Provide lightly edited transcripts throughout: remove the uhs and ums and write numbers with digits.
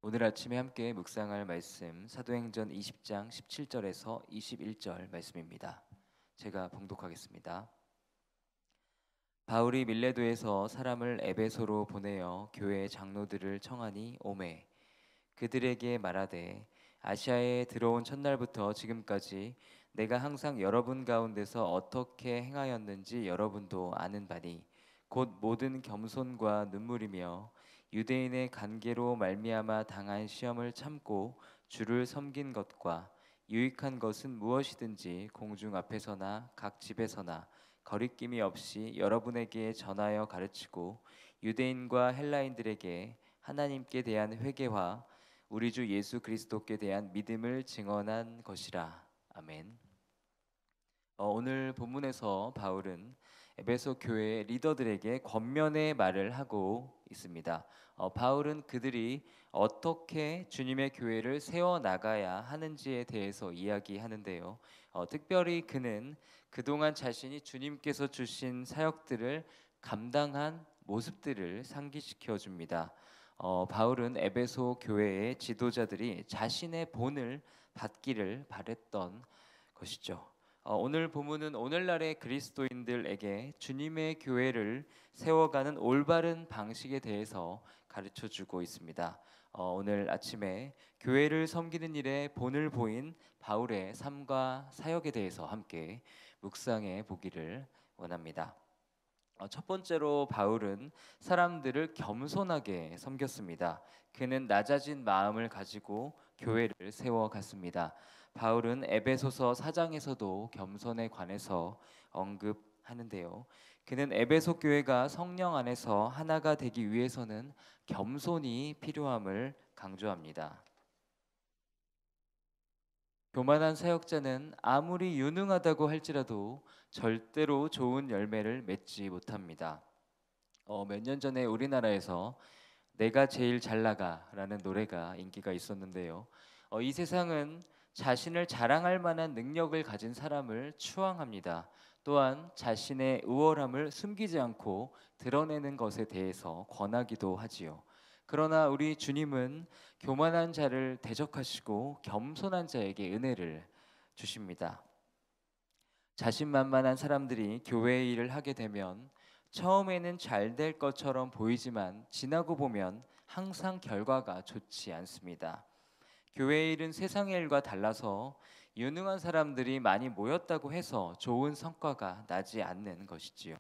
오늘 아침에 함께 묵상할 말씀 사도행전 20장 17절에서 21절 말씀입니다. 제가 봉독하겠습니다. 바울이 밀레도에서 사람을 에베소로 보내어 교회 장로들을 청하니 오매 그들에게 말하되 아시아에 들어온 첫날부터 지금까지 내가 항상 여러분 가운데서 어떻게 행하였는지 여러분도 아는 바니 곧 모든 겸손과 눈물이며 유대인의 관계로 말미암아 당한 시험을 참고 주를 섬긴 것과 유익한 것은 무엇이든지 공중 앞에서나 각 집에서나 거리낌이 없이 여러분에게 전하여 가르치고 유대인과 헬라인들에게 하나님께 대한 회개와 우리 주 예수 그리스도께 대한 믿음을 증언한 것이라. 아멘. 오늘 본문에서 바울은 에베소 교회 리더들에게 권면의 말을 하고 있습니다. 바울은 그들이 어떻게 주님의 교회를 세워 나가야 하는지에 대해서 이야기하는데요. 특별히 그는 그동안 자신이 주님께서 주신 사역들을 감당한 모습들을 상기시켜 줍니다. 바울은 에베소 교회의 지도자들이 자신의 본을 받기를 바랬던 것이죠. 오늘 본문은 오늘날의 그리스도인들에게 주님의 교회를 세워가는 올바른 방식에 대해서 가르쳐 주고 있습니다. 오늘 아침에 교회를 섬기는 일에 본을 보인 바울의 삶과 사역에 대해서 함께 묵상해 보기를 원합니다. 첫 번째로 바울은 사람들을 겸손하게 섬겼습니다. 그는 낮아진 마음을 가지고 교회를 세워갔습니다. 바울은 에베소서 4장에서도 겸손에 관해서 언급하는데요. 그는 에베소 교회가 성령 안에서 하나가 되기 위해서는 겸손이 필요함을 강조합니다. 교만한 사역자는 아무리 유능하다고 할지라도 절대로 좋은 열매를 맺지 못합니다. 몇 년 전에 우리나라에서 내가 제일 잘 나가라는 노래가 인기가 있었는데요. 이 세상은 자신을 자랑할 만한 능력을 가진 사람을 추앙합니다. 또한 자신의 우월함을 숨기지 않고 드러내는 것에 대해서 권하기도 하지요. 그러나 우리 주님은 교만한 자를 대적하시고 겸손한 자에게 은혜를 주십니다. 자신만만한 사람들이 교회 일을 하게 되면 처음에는 잘 될 것처럼 보이지만 지나고 보면 항상 결과가 좋지 않습니다. 교회 일은 세상의 일과 달라서 유능한 사람들이 많이 모였다고 해서 좋은 성과가 나지 않는 것이지요.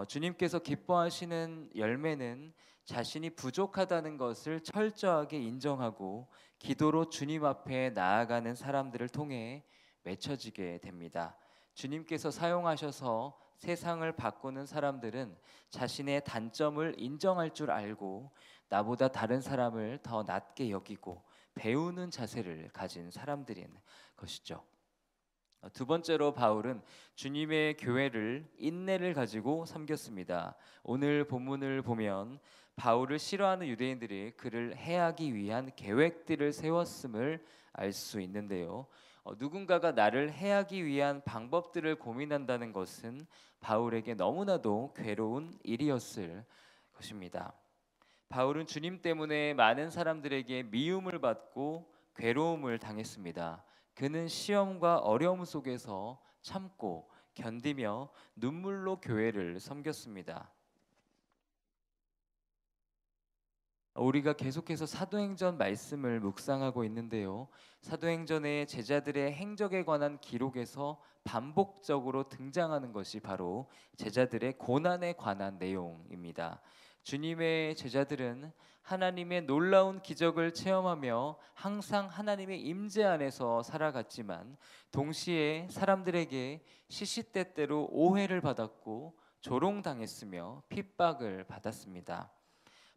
주님께서 기뻐하시는 열매는 자신이 부족하다는 것을 철저하게 인정하고 기도로 주님 앞에 나아가는 사람들을 통해 맺혀지게 됩니다. 주님께서 사용하셔서 세상을 바꾸는 사람들은 자신의 단점을 인정할 줄 알고 나보다 다른 사람을 더 낮게 여기고 배우는 자세를 가진 사람들인 것이죠. 두 번째로 바울은 주님의 교회를 인내를 가지고 섬겼습니다. 오늘 본문을 보면 바울을 싫어하는 유대인들이 그를 해하기 위한 계획들을 세웠음을 알 수 있는데요. 누군가가 나를 해하기 위한 방법들을 고민한다는 것은 바울에게 너무나도 괴로운 일이었을 것입니다. 바울은 주님 때문에 많은 사람들에게 미움을 받고 괴로움을 당했습니다. 그는 시험과 어려움 속에서 참고 견디며 눈물로 교회를 섬겼습니다. 우리가 계속해서 사도행전 말씀을 묵상하고 있는데요. 사도행전의 제자들의 행적에 관한 기록에서 반복적으로 등장하는 것이 바로 제자들의 고난에 관한 내용입니다. 주님의 제자들은 하나님의 놀라운 기적을 체험하며 항상 하나님의 임재 안에서 살아갔지만 동시에 사람들에게 시시때때로 오해를 받았고 조롱당했으며 핍박을 받았습니다.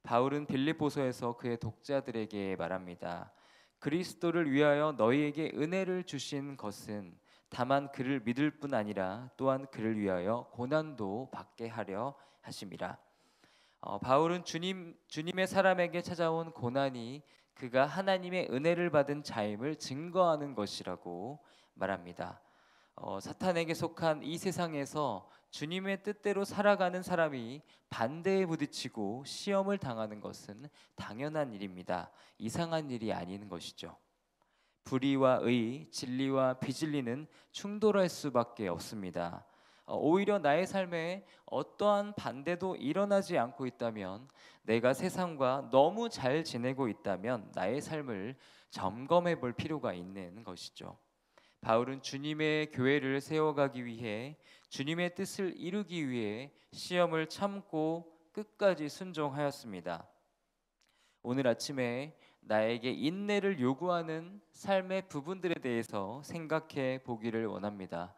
바울은 빌립보서에서 그의 독자들에게 말합니다. 그리스도를 위하여 너희에게 은혜를 주신 것은 다만 그를 믿을 뿐 아니라 또한 그를 위하여 고난도 받게 하려 하심이라. 바울은 주님의 사람에게 찾아온 고난이 그가 하나님의 은혜를 받은 자임을 증거하는 것이라고 말합니다. 사탄에게 속한 이 세상에서 주님의 뜻대로 살아가는 사람이 반대에 부딪히고 시험을 당하는 것은 당연한 일입니다. 이상한 일이 아닌 것이죠. 불의와 의, 진리와 비진리는 충돌할 수밖에 없습니다. 오히려 나의 삶에 어떠한 반대도 일어나지 않고 있다면, 내가 세상과 너무 잘 지내고 있다면 나의 삶을 점검해 볼 필요가 있는 것이죠. 바울은 주님의 교회를 세워가기 위해, 주님의 뜻을 이루기 위해 시험을 참고 끝까지 순종하였습니다. 오늘 아침에 나에게 인내를 요구하는 삶의 부분들에 대해서 생각해 보기를 원합니다.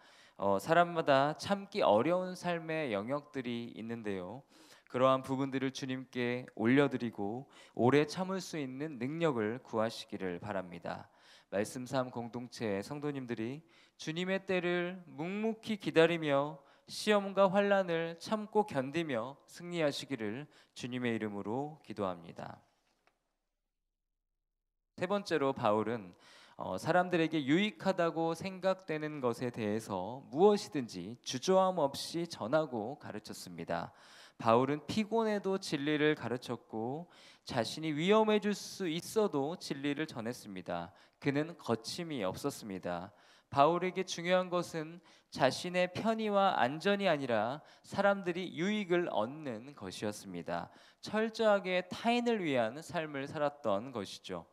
사람마다 참기 어려운 삶의 영역들이 있는데요. 그러한 부분들을 주님께 올려드리고 오래 참을 수 있는 능력을 구하시기를 바랍니다. 말씀 삶 공동체 성도님들이 주님의 때를 묵묵히 기다리며 시험과 환난을 참고 견디며 승리하시기를 주님의 이름으로 기도합니다. 세 번째로 바울은 사람들에게 유익하다고 생각되는 것에 대해서 무엇이든지 주저함 없이 전하고 가르쳤습니다. 바울은 피곤해도 진리를 가르쳤고 자신이 위험해질 수 있어도 진리를 전했습니다. 그는 거침이 없었습니다. 바울에게 중요한 것은 자신의 편의와 안전이 아니라 사람들이 유익을 얻는 것이었습니다. 철저하게 타인을 위한 삶을 살았던 것이죠.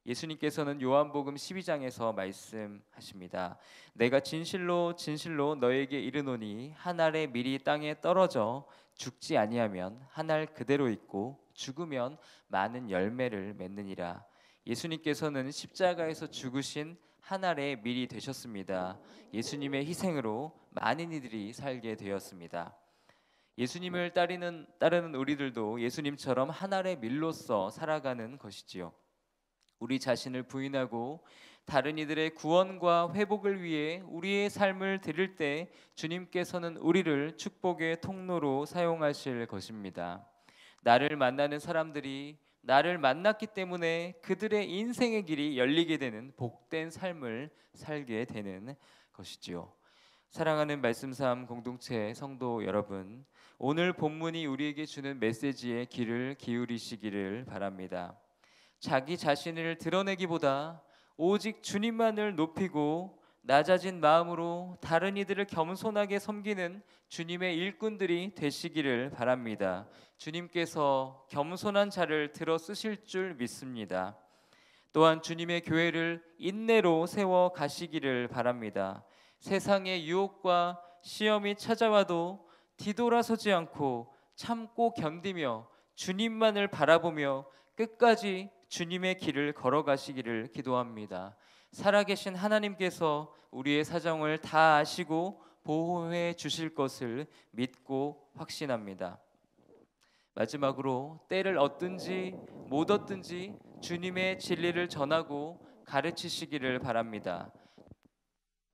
예수님께서는 요한복음 12장에서 말씀하십니다. 내가 진실로 진실로 너에게 이르노니 한 알의 밀이 땅에 떨어져 죽지 아니하면 한 알 그대로 있고 죽으면 많은 열매를 맺느니라. 예수님께서는 십자가에서 죽으신 한 알의 밀이 되셨습니다. 예수님의 희생으로 많은 이들이 살게 되었습니다. 예수님을 따르는 우리들도 예수님처럼 한 알의 밀로서 살아가는 것이지요. 우리 자신을 부인하고 다른 이들의 구원과 회복을 위해 우리의 삶을 드릴 때 주님께서는 우리를 축복의 통로로 사용하실 것입니다. 나를 만나는 사람들이 나를 만났기 때문에 그들의 인생의 길이 열리게 되는 복된 삶을 살게 되는 것이지요. 사랑하는 말씀 삶 공동체 성도 여러분, 오늘 본문이 우리에게 주는 메시지에 귀를 기울이시기를 바랍니다. 자기 자신을 드러내기보다 오직 주님만을 높이고 낮아진 마음으로 다른 이들을 겸손하게 섬기는 주님의 일꾼들이 되시기를 바랍니다. 주님께서 겸손한 자를 들어 쓰실 줄 믿습니다. 또한 주님의 교회를 인내로 세워 가시기를 바랍니다. 세상의 유혹과 시험이 찾아와도 뒤돌아서지 않고 참고 견디며 주님만을 바라보며 끝까지 주님의 길을 걸어가시기를 기도합니다. 살아계신 하나님께서 우리의 사정을 다 아시고 보호해 주실 것을 믿고 확신합니다. 마지막으로 때를 얻든지 못 얻든지 주님의 진리를 전하고 가르치시기를 바랍니다.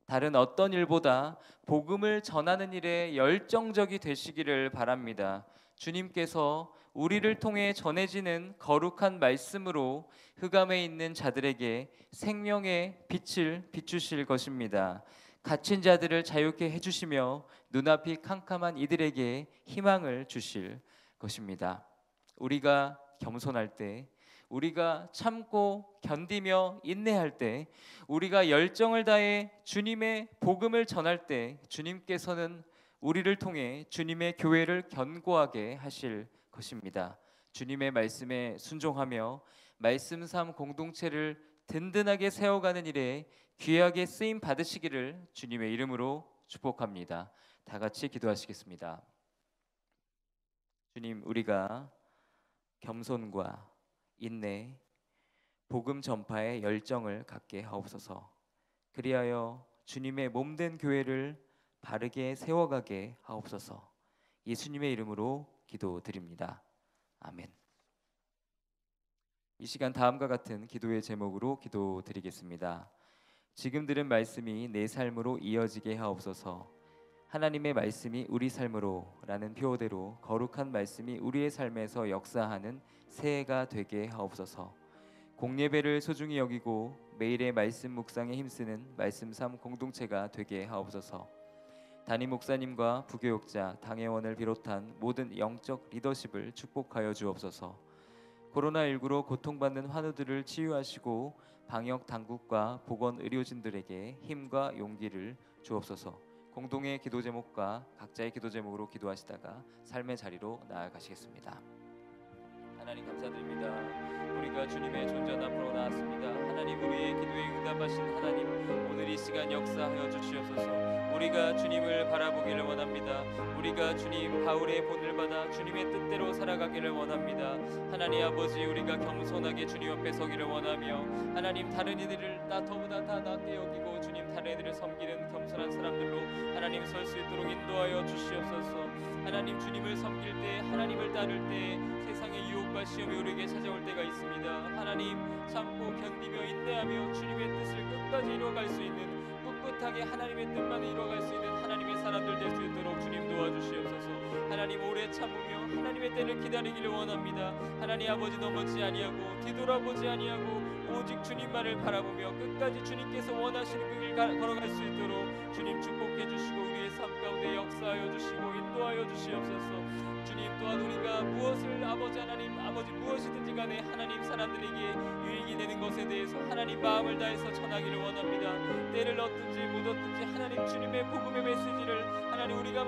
다른 어떤 일보다 복음을 전하는 일에 열정적이 되시기를 바랍니다. 주님께서 우리를 통해 전해지는 거룩한 말씀으로 흑암에 있는 자들에게 생명의 빛을 비추실 것입니다. 갇힌 자들을 자유케 해주시며 눈앞이 캄캄한 이들에게 희망을 주실 것입니다. 우리가 겸손할 때, 우리가 참고 견디며 인내할 때, 우리가 열정을 다해 주님의 복음을 전할 때 주님께서는 우리를 통해 주님의 교회를 견고하게 하실 것입니다. 주님의 말씀에 순종하며 말씀 삶 공동체를 든든하게 세워가는 일에 귀하게 쓰임 받으시기를 주님의 이름으로 축복합니다. 다 같이 기도하시겠습니다. 주님, 우리가 겸손과 인내, 복음 전파에 열정을 갖게 하옵소서. 그리하여 주님의 몸된 교회를 바르게 세워가게 하옵소서. 예수님의 이름으로 기도드립니다. 아멘. 이 시간 다음과 같은 기도의 제목으로 기도드리겠습니다. 지금 들은 말씀이 내 삶으로 이어지게 하옵소서. 하나님의 말씀이 우리 삶으로 라는 표어대로 거룩한 말씀이 우리의 삶에서 역사하는 새해가 되게 하옵소서. 공예배를 소중히 여기고 매일의 말씀 묵상에 힘쓰는 말씀 삶 공동체가 되게 하옵소서. 담임 목사님과 부교육자, 당회원을 비롯한 모든 영적 리더십을 축복하여 주옵소서. 코로나19로 고통받는 환우들을 치유하시고 방역 당국과 보건 의료진들에게 힘과 용기를 주옵소서. 공동의 기도 제목과 각자의 기도 제목으로 기도하시다가 삶의 자리로 나아가시겠습니다. 하나님 감사드립니다. 우리가 주님의 존전 앞으로 나왔습니다. 하나님, 우리의 기도에 응답하신 하나님, 오늘 이 시간 역사하여 주시옵소서. 우리가 주님을 바라보기를 원합니다. 우리가 주님 바울의 본을 받아 주님의 뜻대로 살아가기를 원합니다. 하나님 아버지, 우리가 겸손하게 주님 옆에 서기를 원하며 하나님, 다른 이들을 저보다 다 낫게 여기고 주님 다른 이들을 섬기는 겸손한 사람들로 하나님 설 수 있도록 인도하여 주시옵소서. 하나님, 주님을 섬길 때, 하나님을 따를 때 세상의 유혹과 시험이 우리에게 찾아올 때가 있습니다. 하나님, 참고 견디며 인내하며 주님의 뜻을 끝까지 이루어갈 수 있는, 꿋꿋하게 하나님의 뜻만 이루어갈 수 있는 하나님의 사람들 될 수 있도록 주님 도와주시옵소서. 하나님, 오래 참으며 하나님의 때를 기다리기를 원합니다. 하나님 아버지, 넘어지지 아니하고 뒤돌아보지 아니하고 오직 주님만을 바라보며 끝까지 주님께서 원하시는 그 길 걸어갈 수 있도록 주님 축복해 주시고 우리의 삶 가운데 역사하여 주시고 인도하여 주시옵소서. 주님, 또한 우리가 무엇을 아버지 하나님, 아버지 무엇이든지 간에 하나님 사람들에게 유익이 되는 것에 대해서 하나님 마음을 다해서 전하기를 원합니다. 때를 얻든지 못 얻든지 하나님 주님의 복음의 메시지를 하나님 우리가